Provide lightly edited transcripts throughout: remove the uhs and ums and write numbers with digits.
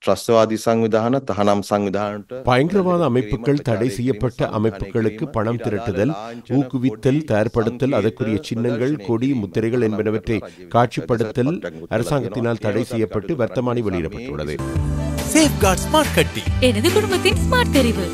ත්‍රස්තවාදී සංවිධාන තහනම් සංවිධානට பயங்கரவாத அமைப்புகள் தடை செய்யப்பட்ட அமைப்புகளுக்கு பணம் திரட்டுதல், ஊக்குவித்தல், தயார்படுத்தல், அதற்குரிய சின்னங்கள், கொடி, முத்திரைகள் என்பனவற்றை காட்சிப்படுத்தல் அரசாங்கத்தினால் தடை செய்யப்பட்டு வர்த்தமானி வெளியிடப்பட்டுள்ளது. சேஃப்கார்ட் ஸ்மார்ட் கட்டி எனது குடும்பத்தின் ஸ்மார்ட் தெரிவு.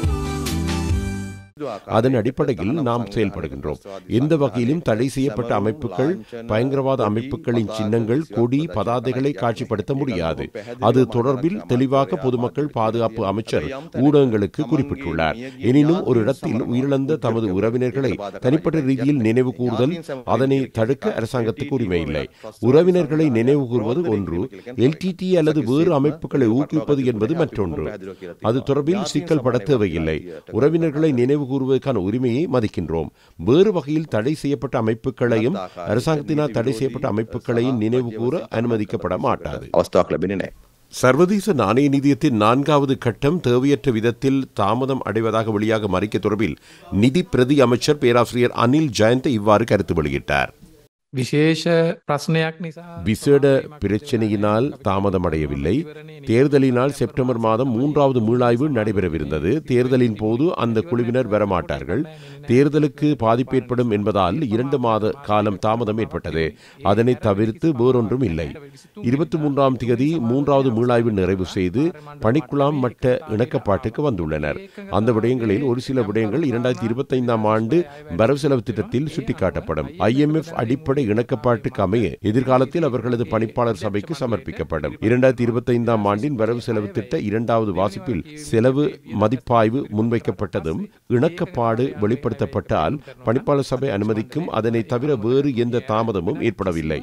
அதன் அடிப்படையில் நாம் செயல்படுகின்றோம். எந்த வகையிலும் தடை செய்யப்பட்ட அமைப்புகள், பயங்கரவாத அமைப்புகளின் சின்னங்கள், கொடி, பதாதைகளை காட்சிப்படுத்த முடியாது. அது தொடர்பில் தெளிவாக பொதுமக்கள் பாதுகாப்பு அமைச்சர் ஊடகங்களுக்கு குறிப்பிட்டுள்ளார். எனினும் ஒரு இடத்தில் உயிரிழந்த தமது உறவினர்களை தனிப்பட்ட ரீதியில் நினைவு கூறுதல், அதனை தடுக்க அரசாங்கத்துக்கு உரிமை இல்லை. உறவினர்களை நினைவு கூறுவது ஒன்று, எல்டிடி அல்லது வேறு அமைப்புகளை ஊக்குவிப்பது என்பது மற்றொன்று. அது தொடர்பில் சிக்கல் பட தேவையில்லை. உறவினர்களை நினைவு கூறுவதற்கான உரிமையை மதிக்கின்றோம். வேறு வகையில் தடை செய்யப்பட்ட அமைப்புகளையும் அரசாங்கத்தினால் தடை செய்யப்பட்ட அமைப்புகளையும் நினைவு கூற அனுமதிக்கப்பட மாட்டாது. சர்வதேச நாணய நிதியத்தின் 4வது கட்டம் தேவையற்ற விதத்தில் தாமதம் அடைவதாக வெளியாகும் அறிக்கை தொடர்பில் நிதி பிரதி அமைச்சர் பேராசிரியர் அனில் ஜெயந்த் இவ்வாறு கருத்து வெளியிட்டார். விசேட பிரச்சனையினால் தாமதமடையவில்லை. தேர்தலினால் செப்டம்பர் மாதம் 3வது மீளாய்வு நடைபெறவிருந்தது. தேர்தலின் போது அந்த குழுவினர் வரமாட்டார்கள். தேர்தலுக்கு பாதிப்பு ஏற்படும் என்பதால் 2 மாத காலம் தாமதம் ஏற்பட்டது. அதனை தவிர்த்து வேறொன்றும் இல்லை. 23ஆம் தேதி 3வது மீளாய்வு நிறைவு செய்து பணிக்குழாம் மட்ட இணக்கப்பாட்டுக்கு வந்துள்ளனர். அந்த விடயங்களில் ஒரு சில விடயங்கள் 2025ஆம் ஆண்டு வரவு செலவு திட்டத்தில் சுட்டிக்காட்டப்படும். IMF அடிப்படை இணக்கப்பாட்டுக்கு அமைய எதிர்காலத்தில் அவர்களது பணிப்பாளர் சபைக்கு சமர்ப்பிக்கப்படும். 2025ஆம் ஆண்டின் வரவு செலவு திட்ட 2வது வாசிப்பில் செலவு மதிப்பாய்வு முன்வைக்கப்பட்டதும் இணக்கப்பாடு வெளிப்படுத்தப்பட்டால் பணிப்பாளர் சபை அனுமதிக்கும். அதனை தவிர வேறு எந்த தாமதமும் ஏற்படவில்லை.